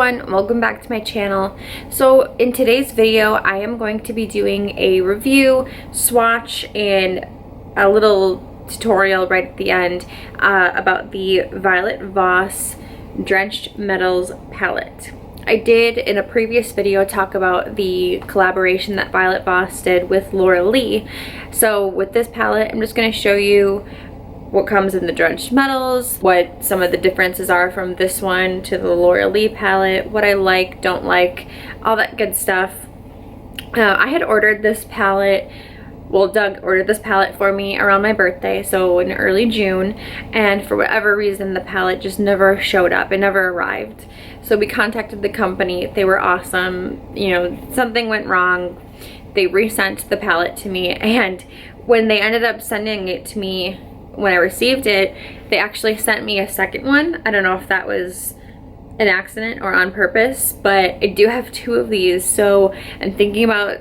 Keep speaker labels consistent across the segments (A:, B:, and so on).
A: everyone, welcome back to my channel. So in today's video I am going to be doing a review, swatch, and a little tutorial right at the end about the Violet Voss Drenched Metals Palette. I did in a previous video talk about the collaboration that Violet Voss did with Laura Lee. So with this palette I'm just going to show you what comes in the drenched metals, what some of the differences are from this one to the Laura Lee palette, what I like, don't like, all that good stuff. I had ordered this palette, well, Doug ordered this palette for me around my birthday, so in early June, and for whatever reason the palette just never showed up, it never arrived. So we contacted the company, they were awesome, you know, something went wrong, they resent the palette to me, and when they ended up sending it to me, when I received it, they actually sent me a second one. I don't know if that was an accident or on purpose, but I do have two of these, so I'm thinking about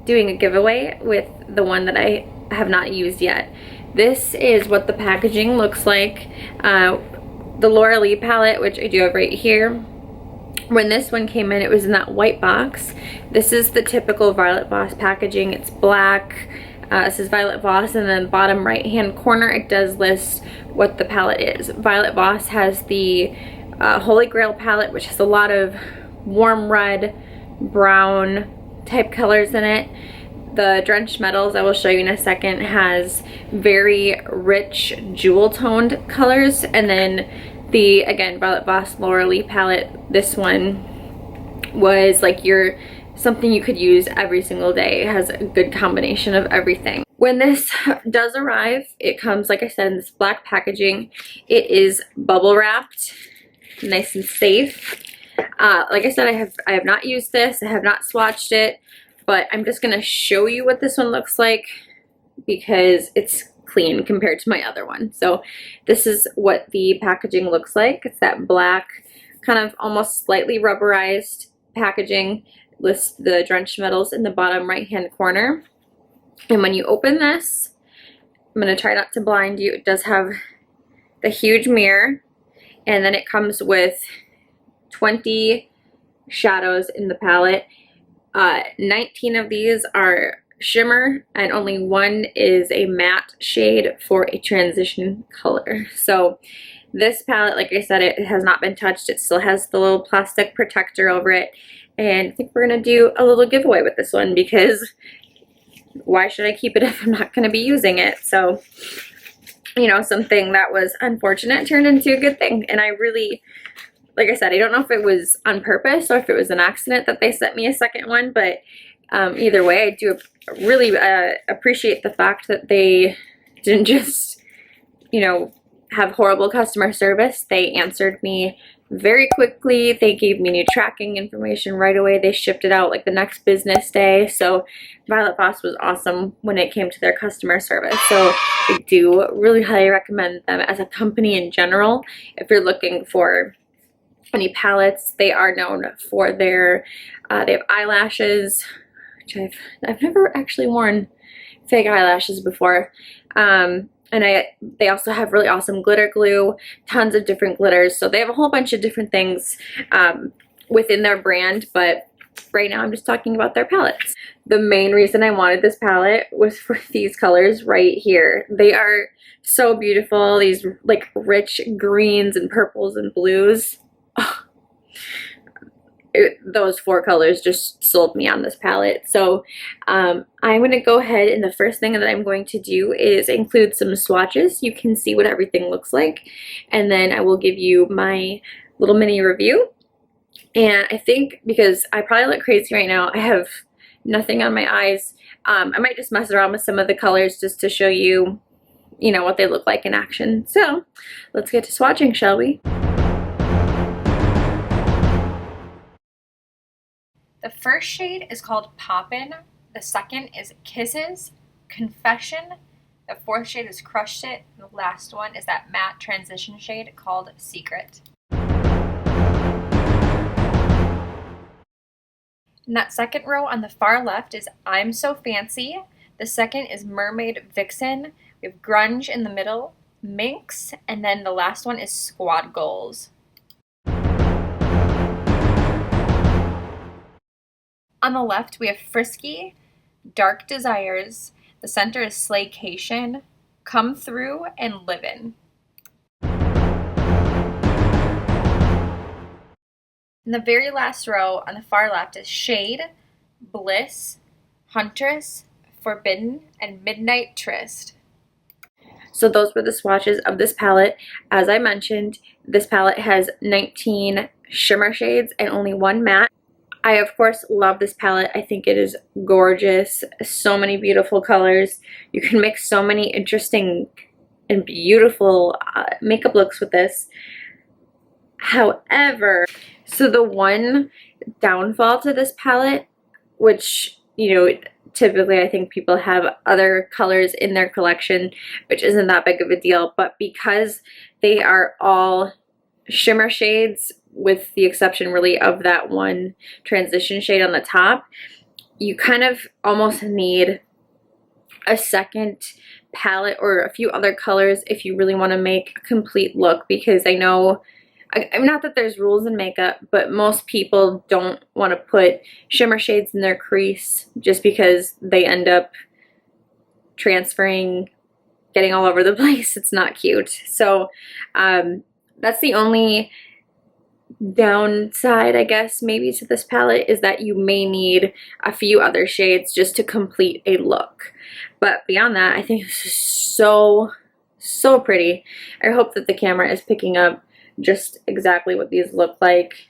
A: doing a giveaway with the one that I have not used yet. This is what the packaging looks like. The Laura Lee palette, which I do have right here, when this one came in, it was in that white box. This is the typical Violet Voss packaging. It's black. It says Violet Voss, and then bottom right hand corner it does list what the palette is. Violet Voss has the Holy Grail palette, which has a lot of warm red, brown type colors in it. The Drenched Metals, I will show you in a second, has very rich jewel toned colors. And then the, again, Violet Voss Laura Lee palette, this one was like your something you could use every single day. It has a good combination of everything. When this does arrive, it comes, like I said, in this black packaging. It is bubble wrapped, nice and safe. Like I said, I have not used this, I have not swatched it, but I'm just gonna show you what this one looks like because it's clean compared to my other one. So this is what the packaging looks like. It's that black, kind of almost slightly rubberized packaging. Lists the drenched metals in the bottom right hand corner, and when you open this, I'm going to try not to blind you, it does have the huge mirror, and then it comes with 20 shadows in the palette. 19 of these are shimmer and only one is a matte shade for a transition color. So this palette, like I said, it has not been touched. It still has the little plastic protector over it. And I think we're going to do a little giveaway with this one because why should I keep it if I'm not going to be using it? So, you know, something that was unfortunate turned into a good thing. And I really, like I said, I don't know if it was on purpose or if it was an accident that they sent me a second one. But either way, I do really appreciate the fact that they didn't just, you know, have horrible customer service. They answered me very quickly. They gave me new tracking information right away. They shipped it out like the next business day. So Violet Voss was awesome when it came to their customer service. So I do really highly recommend them as a company in general. If you're looking for any palettes, they are known for their, they have eyelashes, which I've never actually worn fake eyelashes before. And they also have really awesome glitter glue, tons of different glitters. So they have a whole bunch of different things within their brand, but right now I'm just talking about their palettes. The main reason I wanted this palette was for these colors right here. They are so beautiful, these like rich greens and purples and blues. Oh, those four colors just sold me on this palette. So I'm going to go ahead, and the first thing that I'm going to do is include some swatches. You can see what everything looks like, and then I will give you my little mini review. And I think because I probably look crazy right now, I have nothing on my eyes. I might just mess around with some of the colors just to show you, you know, what they look like in action. So let's get to swatching, shall we? The first shade is called Poppin, the second is Kisses, Confession, the fourth shade is Crushed It, and the last one is that matte transition shade called Secret. In that second row on the far left is I'm So Fancy, the second is Mermaid Vixen, we have Grunge in the middle, Minx, and then the last one is Squad Goals. On the left, we have Frisky, Dark Desires, the center is Slaycation, Come Through, and Livin'. In the very last row on the far left is Shade, Bliss, Huntress, Forbidden, and Midnight Tryst. So those were the swatches of this palette. As I mentioned, this palette has 19 shimmer shades and only one matte. I, of course, love this palette. I think it is gorgeous. So many beautiful colors. You can mix so many interesting and beautiful makeup looks with this. However, so the one downfall to this palette, which, you know, typically I think people have other colors in their collection, which isn't that big of a deal, but because they are all shimmer shades, with the exception really of that one transition shade on the top, you kind of almost need a second palette or a few other colors if you really want to make a complete look, because I know, I'm not that there's rules in makeup, but most people don't want to put shimmer shades in their crease just because they end up transferring, getting all over the place. It's not cute. So that's the only downside, I guess, maybe to this palette, is that you may need a few other shades just to complete a look. But beyond that, I think this is so pretty. I hope that the camera is picking up just exactly what these look like.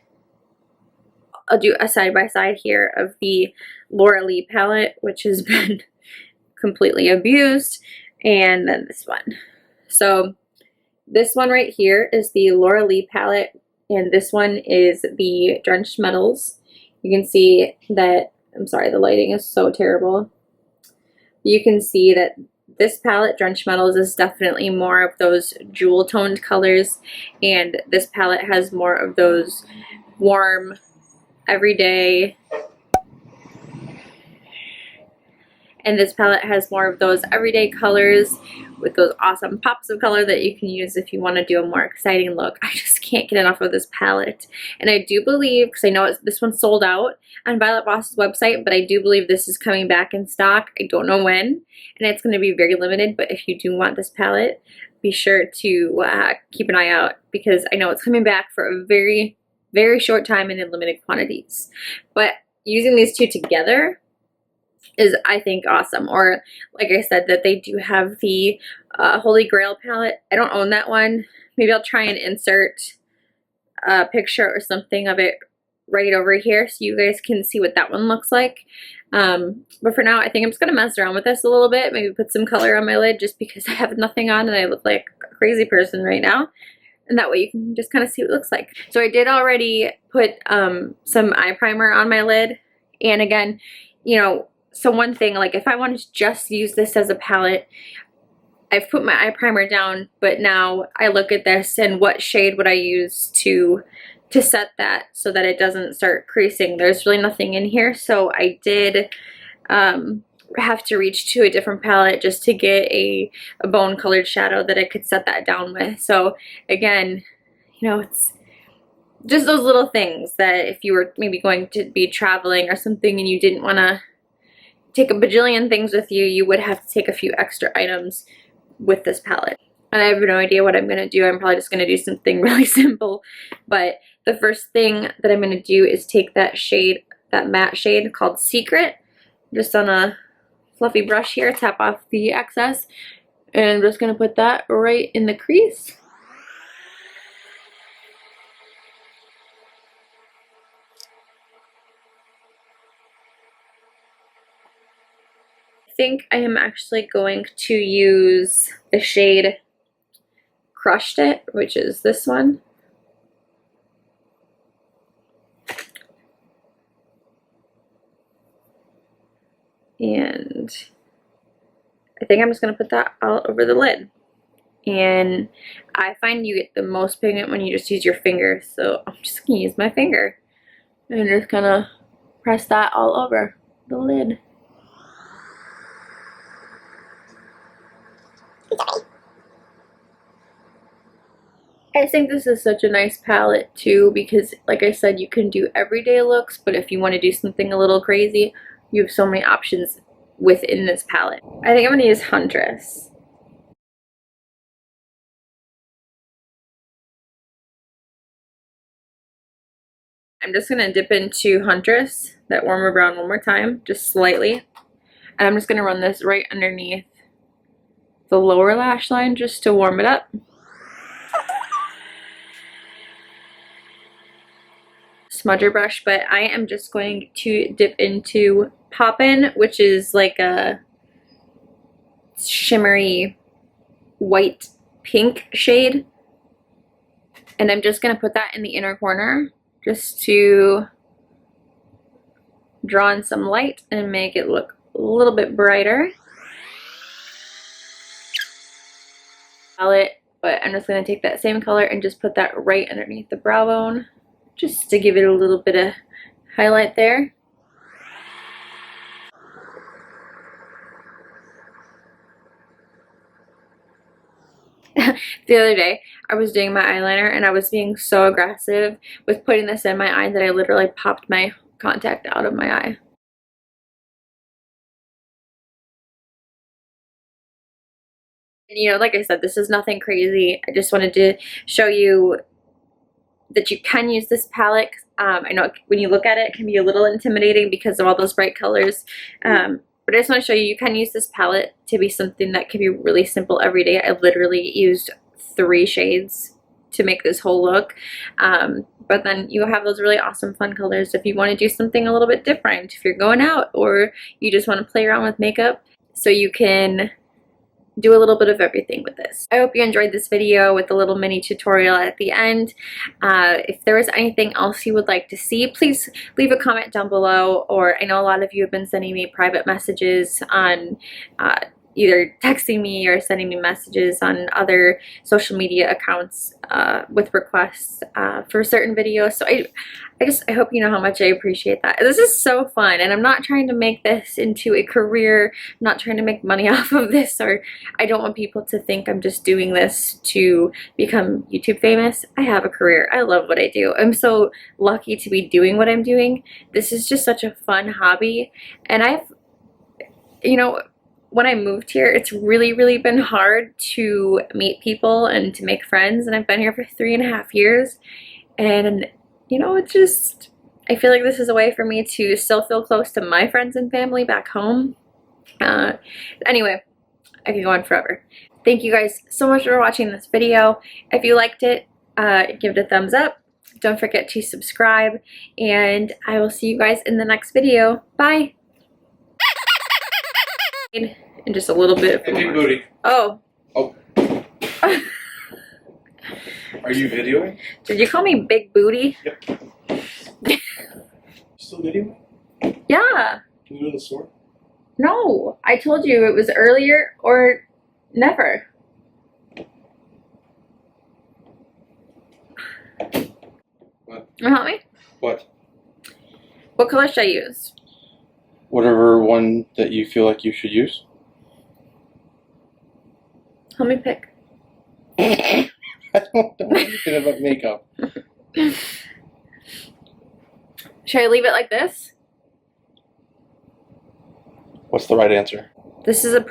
A: I'll do a side-by-side here of the Laura Lee palette, which has been completely abused, and then this one. So this one right here is the Laura Lee palette, and this one is the Drenched Metals. You can see that, I'm sorry, the lighting is so terrible. You can see that this palette, Drenched Metals, is definitely more of those jewel toned colors, and this palette has more of those warm, everyday, and this palette has more of those everyday colors with those awesome pops of color that you can use if you want to do a more exciting look. I just can't get enough of this palette. And I do believe, because I know this one's sold out on Violet Voss's website, but I do believe this is coming back in stock. I don't know when, and it's going to be very limited, but if you do want this palette, be sure to keep an eye out, because I know it's coming back for a very short time and in limited quantities. But using these two together is, I think, awesome. Or like I said, that they do have the Holy Grail palette. I don't own that one. Maybe I'll try and insert a picture or something of it right over here so you guys can see what that one looks like. But for now, I think I'm just going to mess around with this a little bit, maybe put some color on my lid just because I have nothing on and I look like a crazy person right now. And that way you can just kind of see what it looks like. So I did already put some eye primer on my lid. And again, you know, so one thing, like if I wanted to just use this as a palette, I've put my eye primer down, but now I look at this and what shade would I use to set that so that it doesn't start creasing. There's really nothing in here, so I did have to reach to a different palette just to get a bone colored shadow that I could set that down with. So again, you know, it's just those little things that if you were maybe going to be traveling or something and you didn't want to take a bajillion things with you, you would have to take a few extra items with this palette. And I have no idea what I'm going to do. I'm probably just going to do something really simple. But the first thing that I'm going to do is take that shade, that matte shade called Secret, just on a fluffy brush here, tap off the excess, and I'm just going to put that right in the crease. I think I am actually going to use the shade Crushed It, which is this one. And I think I'm just going to put that all over the lid. And I find you get the most pigment when you just use your finger, so I'm just going to use my finger and just kind of press that all over the lid. I think this is such a nice palette too, because like I said, you can do everyday looks, but if you want to do something a little crazy, you have so many options within this palette. I think I'm going to use Huntress. I'm just going to dip into Huntress, that warmer brown, one more time, just slightly. And I'm just going to run this right underneath the lower lash line just to warm it up. Smudger brush, but I am just going to dip into Poppin, which is like a shimmery white pink shade. And I'm just going to put that in the inner corner just to draw in some light and make it look a little bit brighter. Palette, but I'm just going to take that same color and just put that right underneath the brow bone just to give it a little bit of highlight there. The other day I was doing my eyeliner and I was being so aggressive with putting this in my eye that I literally popped my contact out of my eye. And, you know, like I said, this is nothing crazy. I just wanted to show you that you can use this palette. I know when you look at it, it can be a little intimidating because of all those bright colors. But I just want to show you can use this palette to be something that can be really simple every day. I literally used 3 shades to make this whole look. But then you have those really awesome fun colors if you want to do something a little bit different, if you're going out or you just want to play around with makeup. So you can do a little bit of everything with this. I hope you enjoyed this video with a little mini tutorial at the end. If there is anything else you would like to see, please leave a comment down below, or I know a lot of you have been sending me private messages on either texting me or sending me messages on other social media accounts with requests for certain videos. So I hope you know how much I appreciate that. This is so fun, and I'm not trying to make this into a career. I'm not trying to make money off of this, or I don't want people to think I'm just doing this to become YouTube famous. I have a career. I love what I do. I'm so lucky to be doing what I'm doing. This is just such a fun hobby, and you know, when I moved here, it's really been hard to meet people and to make friends, and I've been here for 3.5 years, and you know, it's just, I feel like this is a way for me to still feel close to my friends and family back home. Anyway, I could go on forever. Thank you guys so much for watching this video. If you liked it, give it a thumbs up. Don't forget to subscribe, and I will see you guys in the next video. Bye! And just a little bit.
B: Hey, big booty.
A: Oh.
B: Oh. Are you videoing?
A: Did you call me big booty?
B: Yep. Still videoing?
A: Yeah.
B: Can you go to the store?
A: No. I told you it was earlier or never.
B: What?
A: You wanna help me?
B: What?
A: What color should I use?
B: Whatever one that you feel like you should use.
A: Help me pick.
B: I don't know anything about makeup.
A: Should I leave it like this?
B: What's the right answer?
A: This is a